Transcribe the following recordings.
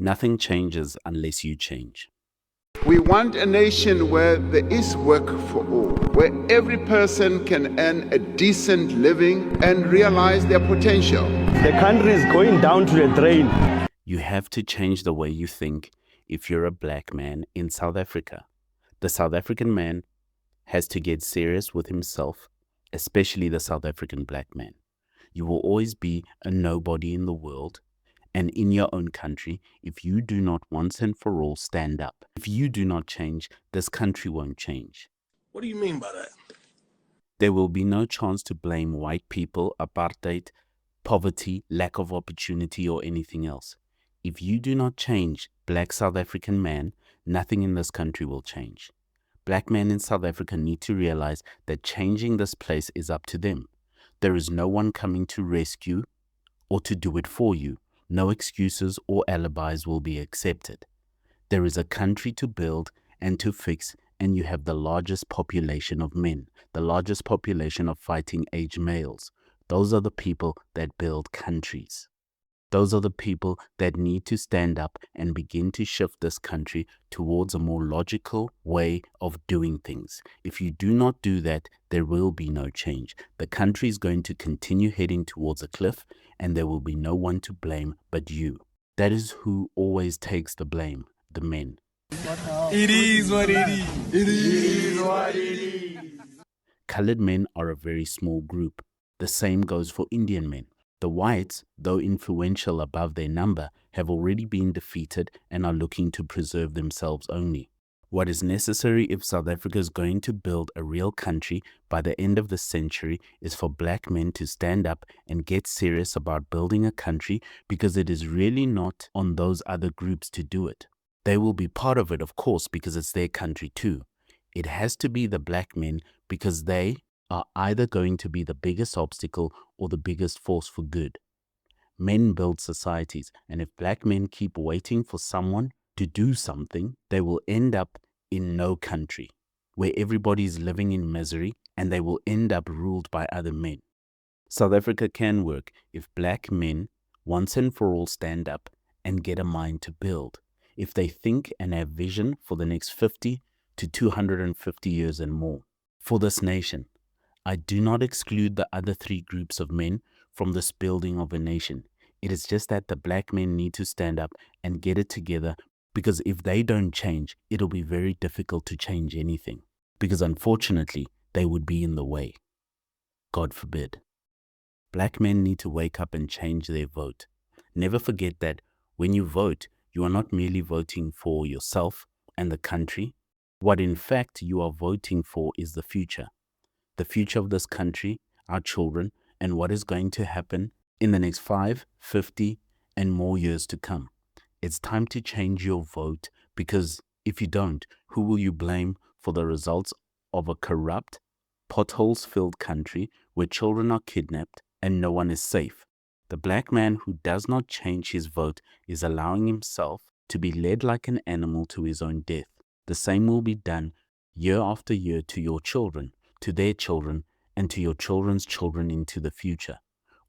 Nothing changes unless you change. We want a nation where there is work for all, where every person can earn a decent living and realize their potential. The country is going down to the drain. You have to change the way you think if you're a black man in South Africa. The South African man has to get serious with himself, especially the South African black man. You will always be a nobody in the world and in your own country if you do not once and for all stand up. If you do not change, this country won't change. What do you mean by that? There will be no chance to blame white people, apartheid, poverty, lack of opportunity, or anything else. If you do not change, black South African man, nothing in this country will change. Black men in South Africa need to realize that changing this place is up to them. There is no one coming to rescue or to do it for you. No excuses or alibis will be accepted. There is a country to build and to fix, and you have the largest population of men, the largest population of fighting age males. Those are the people that build countries. Those are the people that need to stand up and begin to shift this country towards a more logical way of doing things. If you do not do that, there will be no change. The country is going to continue heading towards a cliff, and there will be no one to blame but you. That is who always takes the blame, the men. It is what it is. It is what it is. Colored men are a very small group. The same goes for Indian men. The whites, though influential above their number, have already been defeated and are looking to preserve themselves only. What is necessary if South Africa is going to build a real country by the end of the century is for black men to stand up and get serious about building a country, because it is really not on those other groups to do it. They will be part of it, of course, because it's their country too. It has to be the black men, because they are either going to be the biggest obstacle or the biggest force for good. Men build societies, and if black men keep waiting for someone to do something, they will end up in no country, where everybody is living in misery, and they will end up ruled by other men. South Africa can work if black men once and for all stand up and get a mind to build. If they think and have vision for the next 50 to 250 years and more. For this nation, I do not exclude the other three groups of men from this building of a nation. It is just that the black men need to stand up and get it together, because if they don't change, it'll be very difficult to change anything, because unfortunately, they would be in the way. God forbid. Black men need to wake up and change their vote. Never forget that when you vote, you are not merely voting for yourself and the country. What in fact you are voting for is the future. The future of this country, our children, and what is going to happen in the next 5, 50, and more years to come. It's time to change your vote, because if you don't, who will you blame for the results of a corrupt, potholes-filled country where children are kidnapped and no one is safe? The black man who does not change his vote is allowing himself to be led like an animal to his own death. The same will be done year after year to your children, to their children, and to your children's children into the future,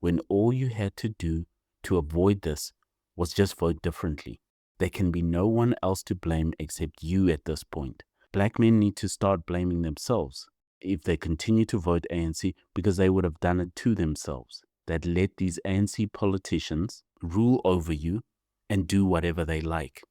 when all you had to do to avoid this was just vote differently. There can be no one else to blame except you at this point. Black men need to start blaming themselves if they continue to vote ANC, because they would have done it to themselves, that let these ANC politicians rule over you and do whatever they like.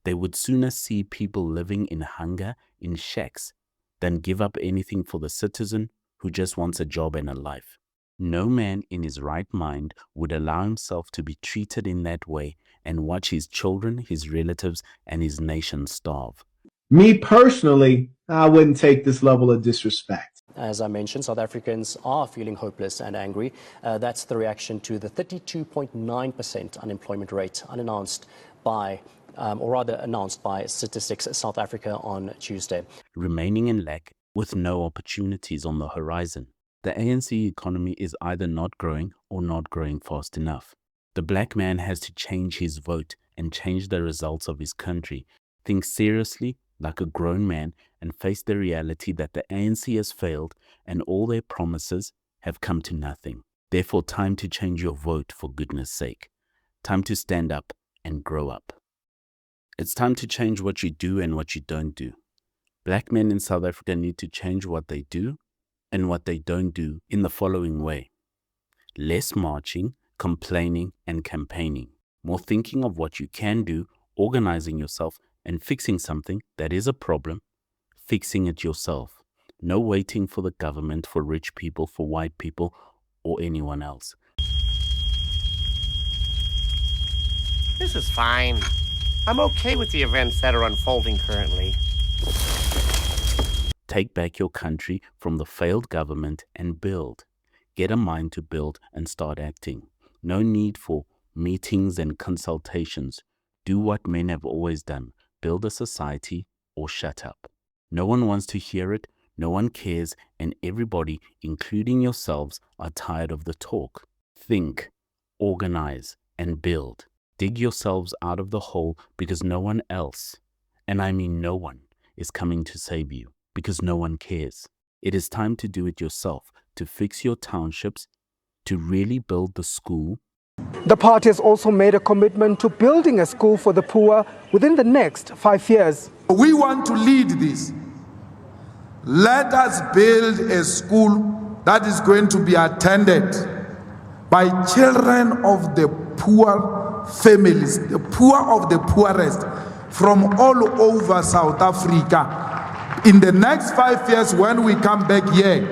They would sooner see people living in hunger in shacks than give up anything for the citizen who just wants a job and a life. No man in his right mind would allow himself to be treated in that way and watch his children, his relatives, and his nation starve. Me personally, I wouldn't take this level of disrespect. As I mentioned, South Africans are feeling hopeless and angry. That's the reaction to the 32.9% unemployment rate announced by Statistics South Africa on Tuesday. Remaining in lack with no opportunities on the horizon. The ANC economy is either not growing or not growing fast enough. The black man has to change his vote and change the results of his country. Think seriously like a grown man and face the reality that the ANC has failed and all their promises have come to nothing. Therefore, time to change your vote, for goodness sake. Time to stand up and grow up. It's time to change what you do and what you don't do. Black men in South Africa need to change what they do and what they don't do in the following way: less marching, complaining, and campaigning. More thinking of what you can do, organizing yourself, and fixing something that is a problem, fixing it yourself. No waiting for the government, for rich people, for white people, or anyone else. This is fine. I'm okay with the events that are unfolding currently. Take back your country from the failed government and build. Get a mind to build and start acting. No need for meetings and consultations. Do what men have always done. Build a society or shut up. No one wants to hear it, no one cares, and everybody, including yourselves, are tired of the talk. Think, organize, and build. Dig yourselves out of the hole because no one else, and I mean no one, is coming to save you because no one cares. It is time to do it yourself, to fix your townships, to really build the school. The party has also made a commitment to building a school for the poor within the next 5 years. We want to lead this. Let us build a school that is going to be attended by children of the poor families, the poor of the poorest, from all over South Africa. In the next 5 years, when we come back here,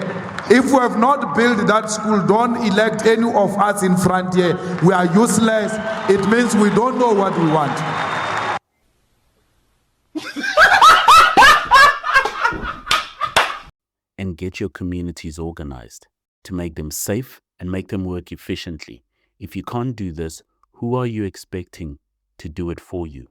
if we have not built that school, don't elect any of us in front here. We are useless. It means we don't know what we want. And get your communities organized to make them safe and make them work efficiently. If you can't do this, who are you expecting to do it for you?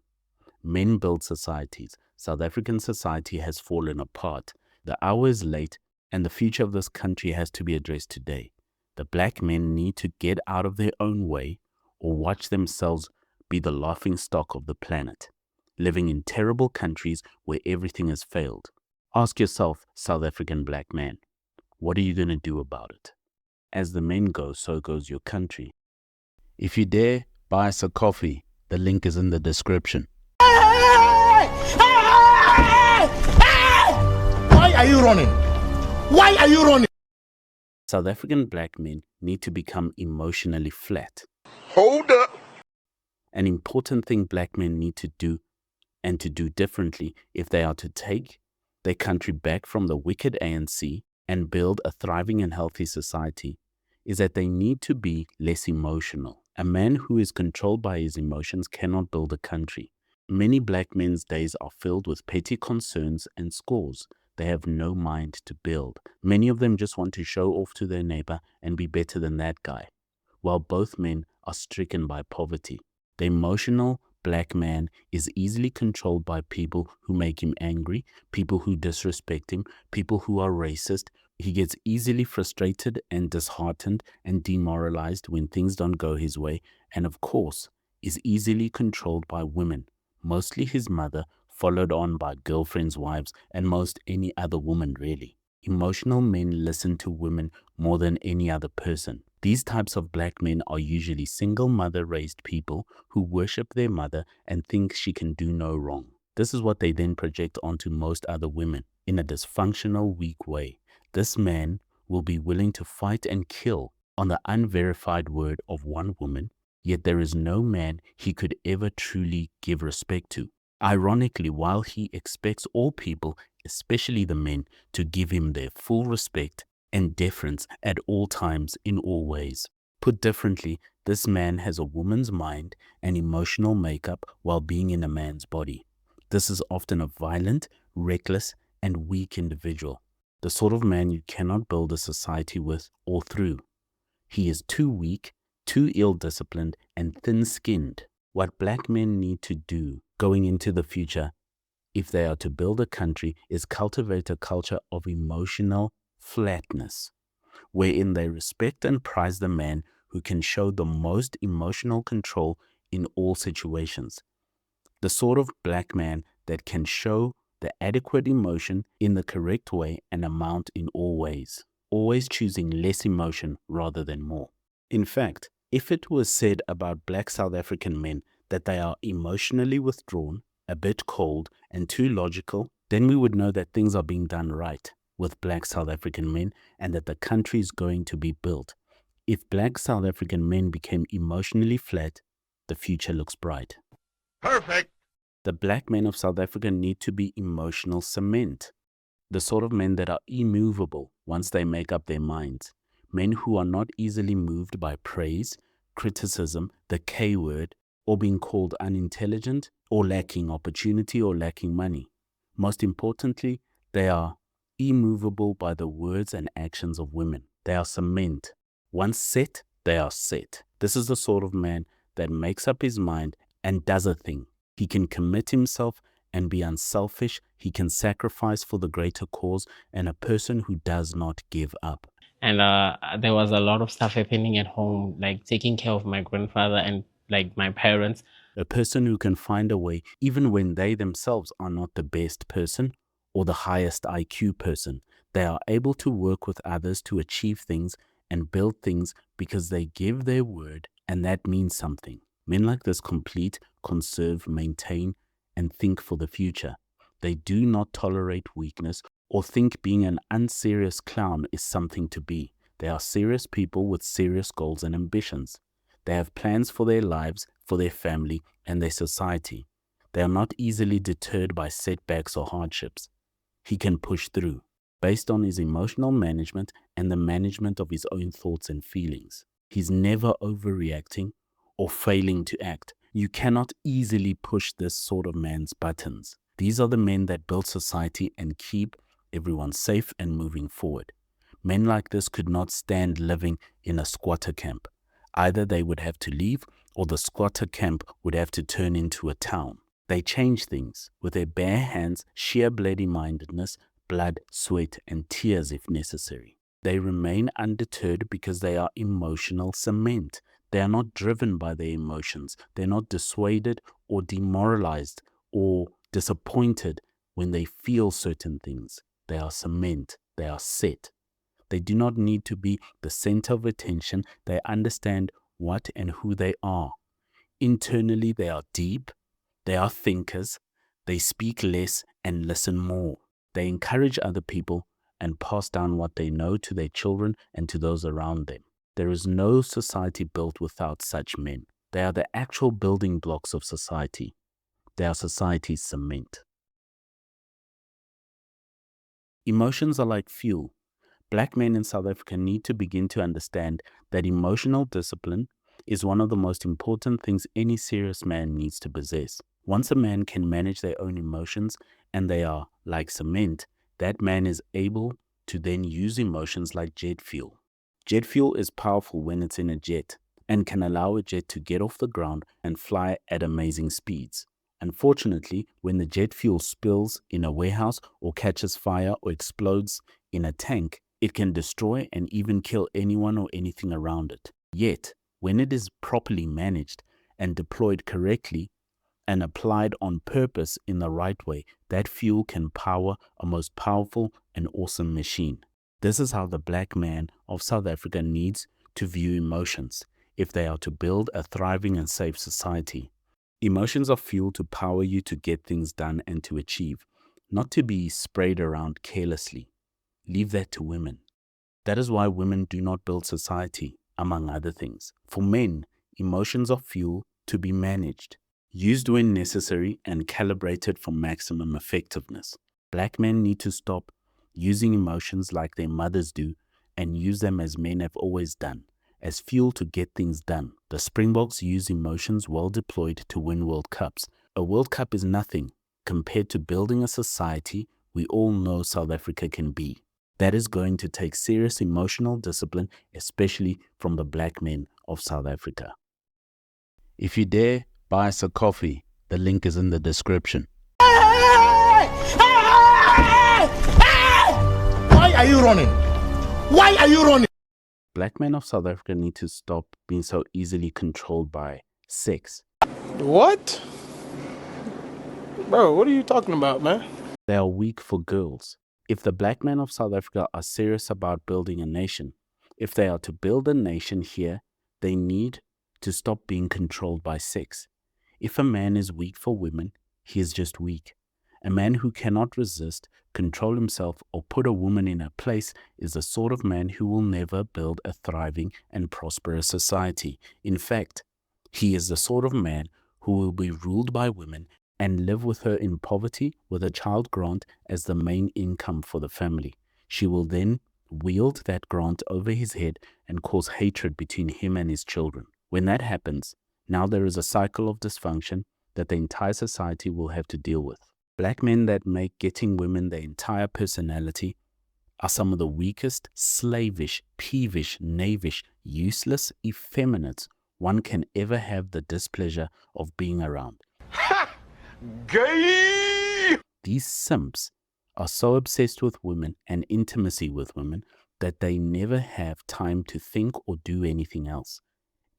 Men build societies. South African society has fallen apart. The hour is late, and the future of this country has to be addressed today. The black men need to get out of their own way or watch themselves be the laughing stock of the planet, living in terrible countries where everything has failed. Ask yourself, South African black man, what are you going to do about it? As the men go, so goes your country. If you dare, buy us a coffee. The link is in the description. Why are you running? Why are you running? South African black men need to become emotionally flat. Hold up. An important thing black men need to do, and to do differently if they are to take their country back from the wicked ANC and build a thriving and healthy society, is that they need to be less emotional. A man who is controlled by his emotions cannot build a country. Many black men's days are filled with petty concerns and scores. They have no mind to build. Many of them just want to show off to their neighbor and be better than that guy, while both men are stricken by poverty. The emotional black man is easily controlled by people who make him angry, people who disrespect him, people who are racist. He gets easily frustrated and disheartened and demoralized when things don't go his way, and of course, is easily controlled by women, mostly his mother, followed on by girlfriends, wives, and most any other woman really. Emotional men listen to women more than any other person. These types of black men are usually single mother-raised people who worship their mother and think she can do no wrong. This is what they then project onto most other women in a dysfunctional, weak way. This man will be willing to fight and kill on the unverified word of one woman, yet there is no man he could ever truly give respect to. Ironically, while he expects all people, especially the men, to give him their full respect and deference at all times in all ways. Put differently, this man has a woman's mind and emotional makeup while being in a man's body. This is often a violent, reckless, and weak individual, the sort of man you cannot build a society with or through. He is too weak, too ill-disciplined, and thin-skinned. What black men need to do going into the future, if they are to build a country, is cultivate a culture of emotional flatness, wherein they respect and prize the man who can show the most emotional control in all situations. The sort of black man that can show the adequate emotion in the correct way and amount in all ways, always choosing less emotion rather than more. In fact, if it was said about black South African men that they are emotionally withdrawn, a bit cold, and too logical, then we would know that things are being done right with black South African men and that the country is going to be built. If black South African men became emotionally flat, the future looks bright. Perfect. The black men of South Africa need to be emotional cement, the sort of men that are immovable once they make up their minds, men who are not easily moved by praise, criticism, the K word, or being called unintelligent, or lacking opportunity, or lacking money. Most importantly, they are immovable by the words and actions of women. They are cement. Once set, they are set. This is the sort of man that makes up his mind and does a thing. He can commit himself and be unselfish. He can sacrifice for the greater cause, and a person who does not give up. And there was a lot of stuff happening at home, like taking care of my grandfather and like my parents. A person who can find a way, even when they themselves are not the best person or the highest IQ person. They are able to work with others to achieve things and build things because they give their word, and that means something. Men like this complete, conserve, maintain, and think for the future. They do not tolerate weakness or think being an unserious clown is something to be. They are serious people with serious goals and ambitions. They have plans for their lives, for their family, and their society. They are not easily deterred by setbacks or hardships. He can push through, based on his emotional management and the management of his own thoughts and feelings. He's never overreacting or failing to act. You cannot easily push this sort of man's buttons. These are the men that build society and keep everyone safe and moving forward. Men like this could not stand living in a squatter camp. Either they would have to leave, or the squatter camp would have to turn into a town. They change things with their bare hands, sheer bloody-mindedness, blood, sweat, and tears if necessary. They remain undeterred because they are emotional cement. They are not driven by their emotions. They're not dissuaded or demoralized or disappointed when they feel certain things. They are cement. They are set. They do not need to be the center of attention. They understand what and who they are. Internally, they are deep. They are thinkers. They speak less and listen more. They encourage other people and pass down what they know to their children and to those around them. There is no society built without such men. They are the actual building blocks of society. They are society's cement. Emotions are like fuel. Black men in South Africa need to begin to understand that emotional discipline is one of the most important things any serious man needs to possess. Once a man can manage their own emotions and they are like cement, that man is able to then use emotions like jet fuel. Jet fuel is powerful when it's in a jet and can allow a jet to get off the ground and fly at amazing speeds. Unfortunately, when the jet fuel spills in a warehouse or catches fire or explodes in a tank, it can destroy and even kill anyone or anything around it. Yet, when it is properly managed and deployed correctly and applied on purpose in the right way, that fuel can power a most powerful and awesome machine. This is how the black man of South Africa needs to view emotions if they are to build a thriving and safe society. Emotions are fuel to power you to get things done and to achieve, not to be sprayed around carelessly. Leave that to women. That is why women do not build society, among other things. For men, emotions are fuel to be managed, used when necessary and calibrated for maximum effectiveness. Black men need to stop using emotions like their mothers do and use them as men have always done, as fuel to get things done. The Springboks use emotions well deployed to win World Cups. A World Cup is nothing compared to building a society we all know South Africa can be. That is going to take serious emotional discipline, especially from the black men of South Africa. If you dare, buy us a coffee. The link is in the description. Why are you running? Why are you running? Black men of South Africa need to stop being so easily controlled by sex. What? Bro, what are you talking about, man? They are weak for girls. If the black men of South Africa are serious about building a nation, if they are to build a nation here, they need to stop being controlled by sex. If a man is weak for women, He is just weak. A man who cannot resist, control himself, or put a woman in her place is the sort of man who will never build a thriving and prosperous society. In fact, he is the sort of man who will be ruled by women and live with her in poverty with a child grant as the main income for the family. She will then wield that grant over his head and cause hatred between him and his children. When that happens, now there is a cycle of dysfunction that the entire society will have to deal with. Black men that make getting women their entire personality are some of the weakest, slavish, peevish, knavish, useless, effeminates one can ever have the displeasure of being around. Ha! Gay! These simps are so obsessed with women and intimacy with women that they never have time to think or do anything else.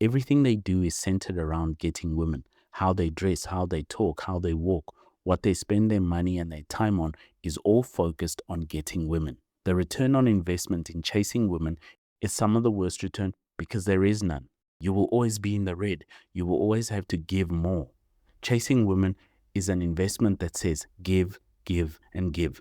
Everything they do is centered around getting women. How they dress, how they talk, how they walk, what they spend their money and their time on is all focused on getting women. The return on investment in chasing women is some of the worst return because there is none. You will always be in the red. You will always have to give more. Chasing women is an investment that says give, give, and give.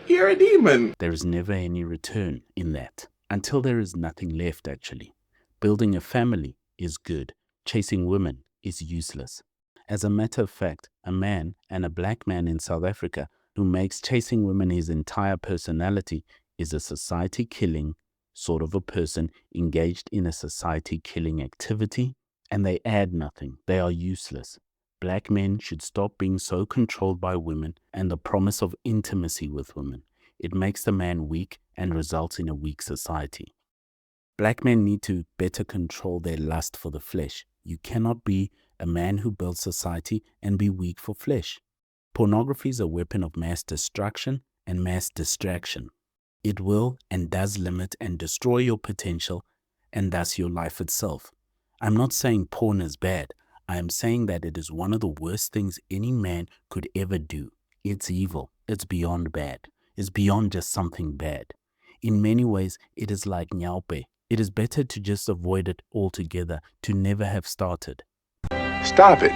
You're a demon. There is never any return in that until there is nothing left actually. Building a family is good. Chasing women is useless. As a matter of fact, a man, and a black man in South Africa, who makes chasing women his entire personality is a society-killing sort of a person engaged in a society-killing activity, and they add nothing. They are useless. Black men should stop being so controlled by women and the promise of intimacy with women. It makes the man weak and results in a weak society. Black men need to better control their lust for the flesh. You cannot be a man who builds society and be weak for flesh. Pornography is a weapon of mass destruction and mass distraction. It will and does limit and destroy your potential and thus your life itself. I'm not saying porn is bad. I am saying that it is one of the worst things any man could ever do. It's evil. It's beyond bad. It's beyond just something bad. In many ways, it is like nyaupe. It is better to just avoid it altogether, to never have started. Stop it.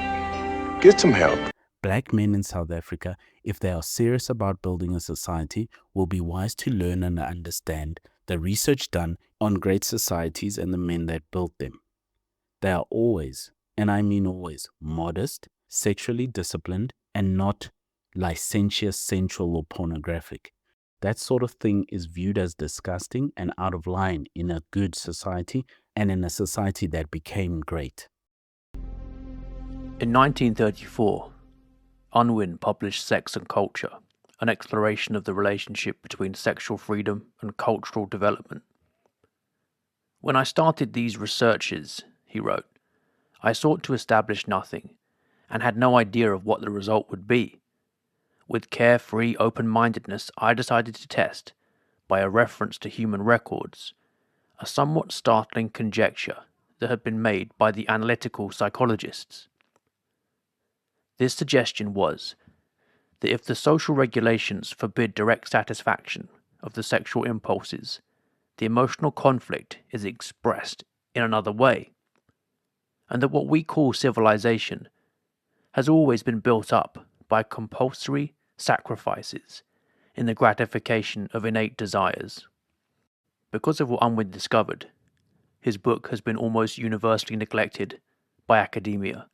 Get some help. Black men in South Africa, if they are serious about building a society, will be wise to learn and understand the research done on great societies and the men that built them. They are always, and I mean always, modest, sexually disciplined, and not licentious, sensual, or pornographic. That sort of thing is viewed as disgusting and out of line in a good society and in a society that became great. In 1934, Unwin published Sex and Culture, an exploration of the relationship between sexual freedom and cultural development. When I started these researches, he wrote, I sought to establish nothing and had no idea of what the result would be. With carefree open-mindedness, I decided to test, by a reference to human records, a somewhat startling conjecture that had been made by the analytical psychologists. This suggestion was that if the social regulations forbid direct satisfaction of the sexual impulses, the emotional conflict is expressed in another way, and that what we call civilization has always been built up by compulsory sacrifices in the gratification of innate desires. Because of what Unwin discovered, his book has been almost universally neglected by academia.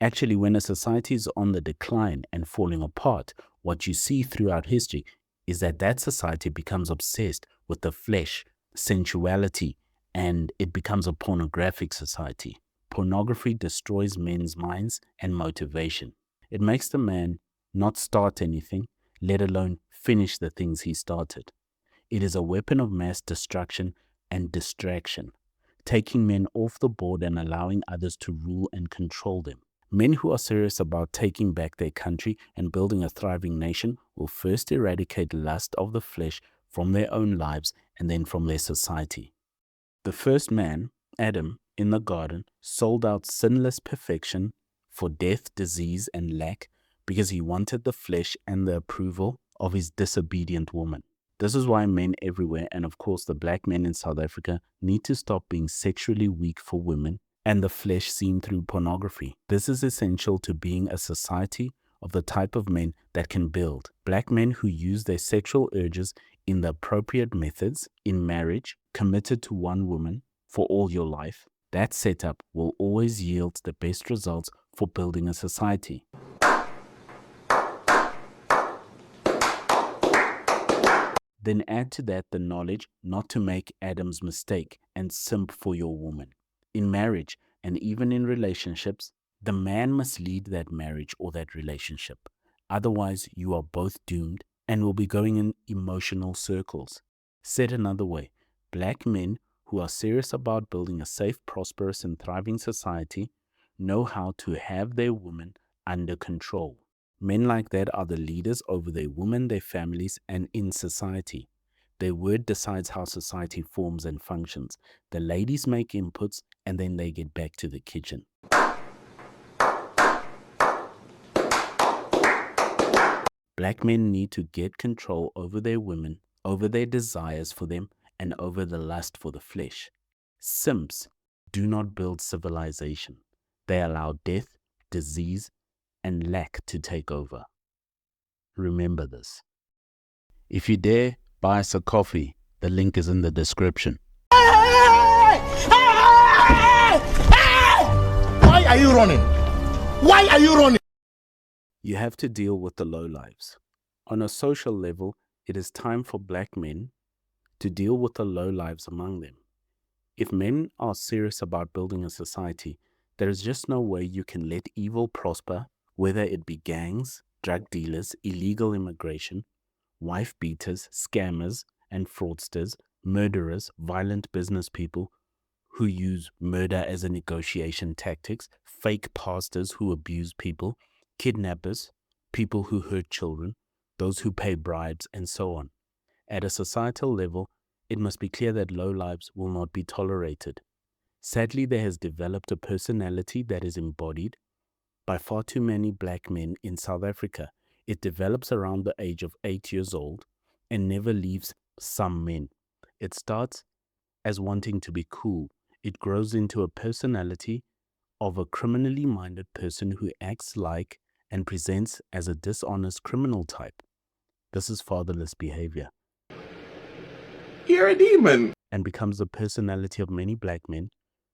Actually, when a society is on the decline and falling apart, what you see throughout history is that that society becomes obsessed with the flesh, sensuality, and it becomes a pornographic society. Pornography destroys men's minds and motivation. It makes the man not start anything, let alone finish the things he started. It is a weapon of mass destruction and distraction, taking men off the board and allowing others to rule and control them. Men who are serious about taking back their country and building a thriving nation will first eradicate lust of the flesh from their own lives and then from their society. The first man, Adam, in the garden, sold out sinless perfection for death, disease, and lack because he wanted the flesh and the approval of his disobedient woman. This is why men everywhere, and of course the black men in South Africa, need to stop being sexually weak for women and the flesh seen through pornography. This is essential to being a society of the type of men that can build. Black men who use their sexual urges in the appropriate methods in marriage, committed to one woman for all your life. That setup will always yield the best results for building a society. Then add to that the knowledge not to make Adam's mistake and simp for your woman. In marriage and even in relationships, the man must lead that marriage or that relationship. Otherwise, you are both doomed and will be going in emotional circles. Said another way, black men who are serious about building a safe, prosperous, and thriving society know how to have their women under control. Men like that are the leaders over their women, their families, and in society. Their word decides how society forms and functions. The ladies make inputs and then they get back to the kitchen. Black men need to get control over their women, over their desires for them, and over the lust for the flesh. Simps do not build civilization. They allow death, disease, and lack to take over. Remember this. If you dare, buy us a coffee. The link is in the description. Why are you running? Why are you running? You have to deal with the lowlives. On a social level, it is time for black men to deal with the lowlives among them. If men are serious about building a society, there is just no way you can let evil prosper, whether it be gangs, drug dealers, illegal immigration, wife beaters, scammers and fraudsters, murderers, violent business people who use murder as a negotiation tactics, fake pastors who abuse people, kidnappers, people who hurt children, those who pay bribes, and so on. At a societal level, it must be clear that lowlives will not be tolerated. Sadly, there has developed a personality that is embodied by far too many black men in South Africa. It develops around the age of 8 years old and never leaves some men. It starts as wanting to be cool. It grows into a personality of a criminally minded person who acts like and presents as a dishonest criminal type. This is fatherless behavior. You're a demon. And becomes the personality of many black men,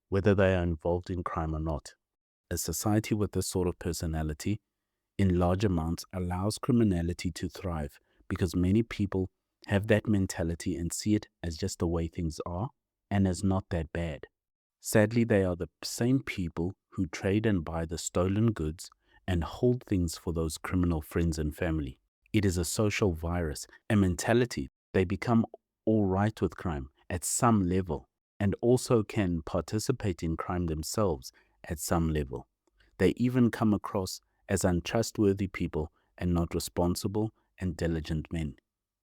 whether they are involved in crime or not. A society with this sort of personality in large amounts allows criminality to thrive because many people have that mentality and see it as just the way things are and as not that bad. Sadly, they are the same people who trade and buy the stolen goods and hold things for those criminal friends and family. It is a social virus, a mentality. They become all right with crime at some level and also can participate in crime themselves at some level. They even come across as untrustworthy people and not responsible and diligent men,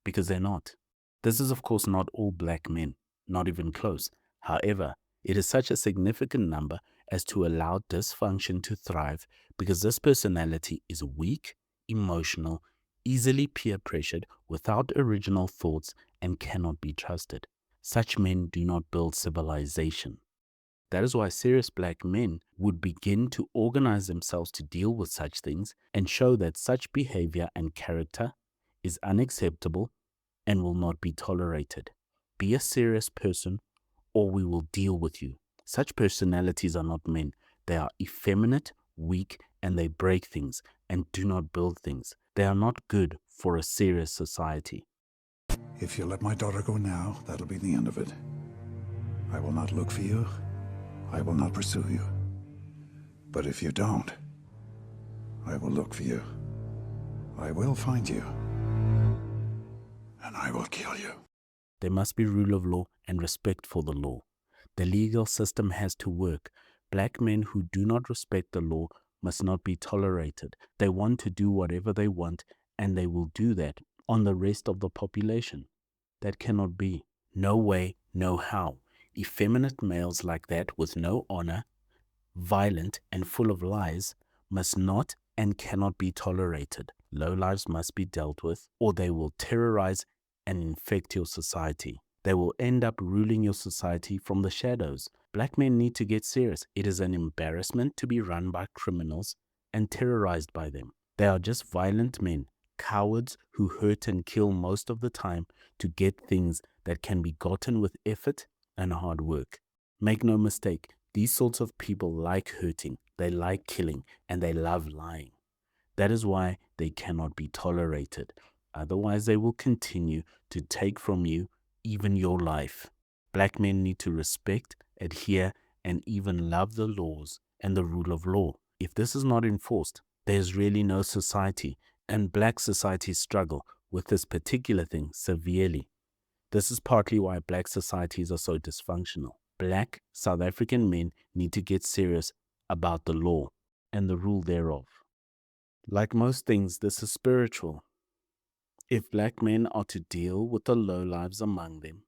because they're not. This is of course not all black men, not even close. However, it is such a significant number as to allow dysfunction to thrive because this personality is weak, emotional, easily peer pressured, without original thoughts, and cannot be trusted. Such men do not build civilization. That is why serious black men would begin to organize themselves to deal with such things and show that such behavior and character is unacceptable and will not be tolerated. Be a serious person or we will deal with you. Such personalities are not men. They are effeminate, weak, and they break things and do not build things. They are not good for a serious society. If you let my daughter go now, that'll be the end of it. I will not look for you. I will not pursue you. But if you don't, I will look for you. I will find you. And I will kill you. There must be rule of law and respect for the law. The legal system has to work. Black men who do not respect the law must not be tolerated. They want to do whatever they want, and they will do that on the rest of the population. That cannot be. No way, no how. Effeminate males like that with no honor, violent and full of lies, must not and cannot be tolerated. Lowlives must be dealt with, or they will terrorize and infect your society. They will end up ruling your society from the shadows. Black men need to get serious. It is an embarrassment to be run by criminals and terrorized by them. They are just violent men, cowards who hurt and kill most of the time to get things that can be gotten with effort and hard work. Make no mistake, these sorts of people like hurting, they like killing, and they love lying. That is why they cannot be tolerated. Otherwise, they will continue to take from you even your life. Black men need to respect, adhere, and even love the laws and the rule of law. If this is not enforced, there is really no society, and black societies struggle with this particular thing severely. This is partly why black societies are so dysfunctional. Black South African men need to get serious about the law and the rule thereof. Like most things, this is spiritual. If black men are to deal with the lowlives among them,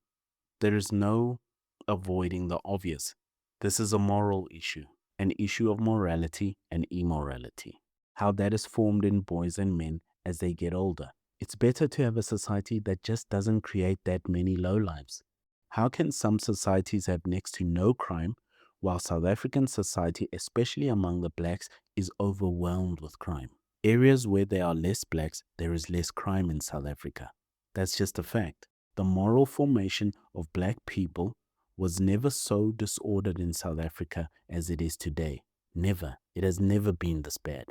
there is no avoiding the obvious. This is a moral issue, an issue of morality and immorality. How that is formed in boys and men as they get older. It's better to have a society that just doesn't create that many lowlives. How can some societies have next to no crime, while South African society, especially among the blacks, is overwhelmed with crime? Areas where there are less blacks, there is less crime in South Africa. That's just a fact. The moral formation of black people was never so disordered in South Africa as it is today. Never. It has never been this bad.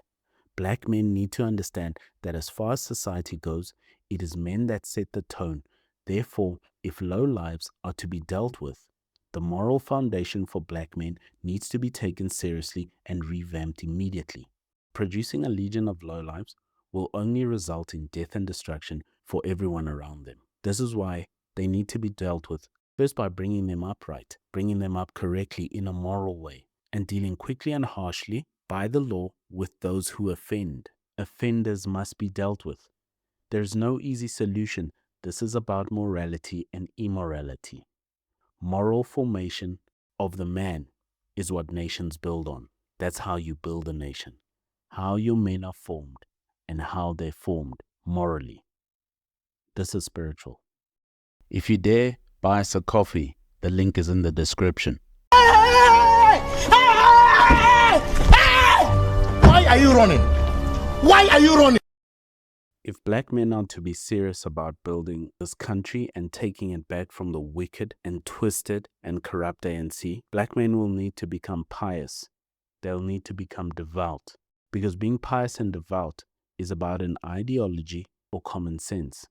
Black men need to understand that as far as society goes, it is men that set the tone. Therefore, if low lives are to be dealt with, the moral foundation for black men needs to be taken seriously and revamped immediately. Producing a legion of lowlives will only result in death and destruction for everyone around them. This is why they need to be dealt with, first by bringing them up right, bringing them up correctly in a moral way, and dealing quickly and harshly by the law with those who offend. Offenders must be dealt with. There's no easy solution. This is about morality and immorality. Moral formation of the man is what nations build on. That's how you build a nation. How your men are formed and how they're formed morally. This is spiritual. If you dare, buy us a coffee. The link is in the description. Why are you running? Why are you running? If black men are to be serious about building this country and taking it back from the wicked and twisted and corrupt ANC, black men will need to become pious. They'll need to become devout. Because being pious and devout is about an ideology or common sense.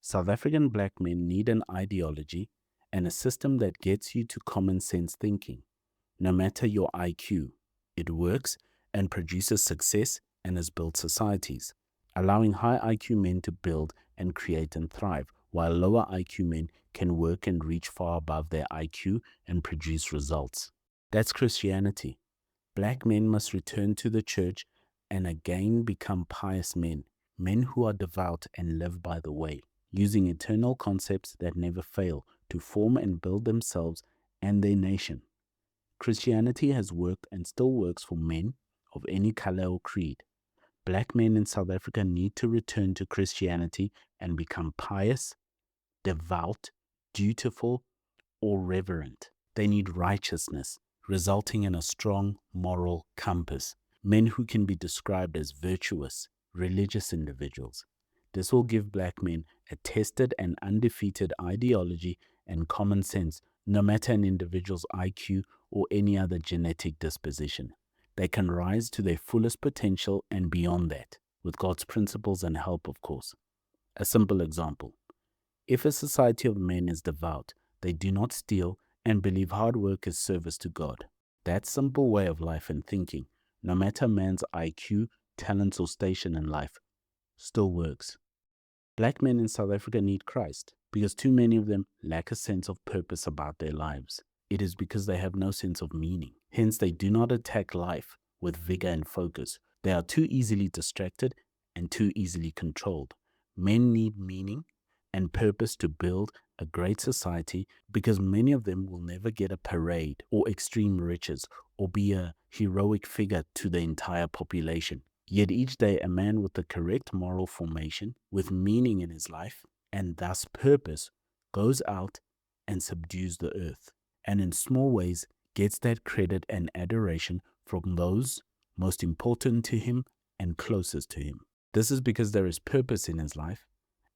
South African black men need an ideology and a system that gets you to common sense thinking. No matter your IQ, it works and produces success and has built societies, allowing high IQ men to build and create and thrive, while lower IQ men can work and reach far above their IQ and produce results. That's Christianity. Black men must return to the church and again become pious men, men who are devout and live by the way, using eternal concepts that never fail to form and build themselves and their nation. Christianity has worked and still works for men of any color or creed. Black men in South Africa need to return to Christianity and become pious, devout, dutiful, or reverent. They need righteousness, resulting in a strong moral compass. Men who can be described as virtuous, religious individuals. This will give black men a tested and undefeated ideology and common sense, no matter an individual's IQ or any other genetic disposition. They can rise to their fullest potential and beyond that, with God's principles and help, of course. A simple example. If a society of men is devout, they do not steal and believe hard work is service to God. That simple way of life and thinking, no matter man's IQ, talents, or station in life, still works. Black men in South Africa need Christ because too many of them lack a sense of purpose about their lives. It is because they have no sense of meaning. Hence, they do not attack life with vigor and focus. They are too easily distracted and too easily controlled. Men need meaning and purpose to build a great society because many of them will never get a parade or extreme riches or be a heroic figure to the entire population. Yet each day a man with the correct moral formation, with meaning in his life, and thus purpose, goes out and subdues the earth, and in small ways gets that credit and adoration from those most important to him and closest to him. This is because there is purpose in his life,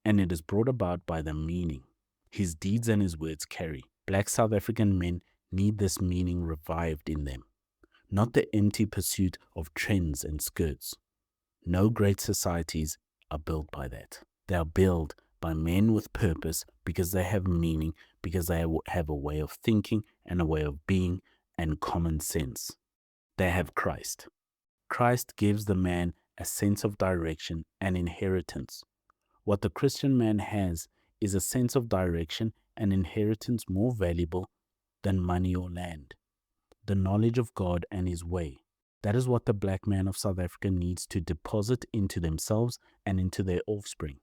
and it is brought about by the meaning his deeds and his words carry. Black South African men need this meaning revived in them, not the empty pursuit of trends and skirts. No great societies are built by that. They are built by men with purpose because they have meaning, because they have a way of thinking and a way of being and common sense. They have Christ. Christ gives the man a sense of direction and inheritance. What the Christian man has is a sense of direction and inheritance more valuable than money or land. The knowledge of God and his way. That is what the black man of South Africa needs to deposit into themselves and into their offspring.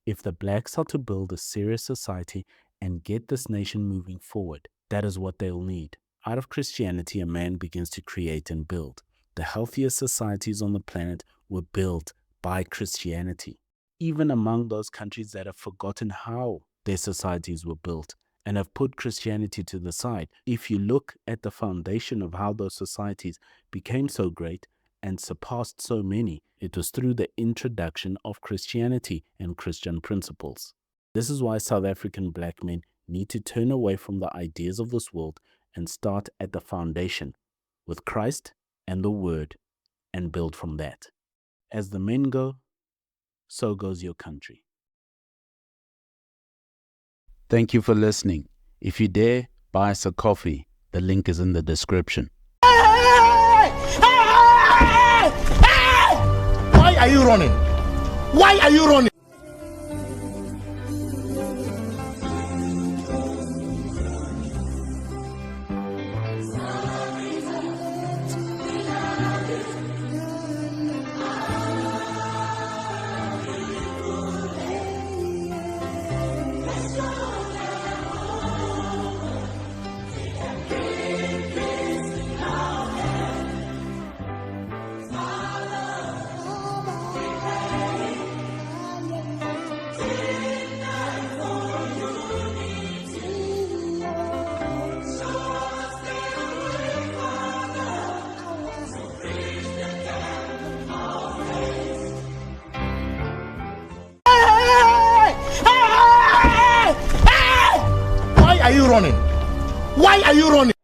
If the blacks are to build a serious society and get this nation moving forward, that is what they'll need. Out of Christianity, a man begins to create and build. The healthiest societies on the planet were built by Christianity. Even among those countries that have forgotten how their societies were built and have put Christianity to the side, if you look at the foundation of how those societies became so great and surpassed so many, it was through the introduction of Christianity and Christian principles. This is why South African black men need to turn away from the ideas of this world and start at the foundation with Christ and the Word and build from that. As the men go, so goes your country. Thank you for listening. If you dare, buy us a coffee. The link is in the description. Why are you running? Why are you running? Why are you running? Why are you running?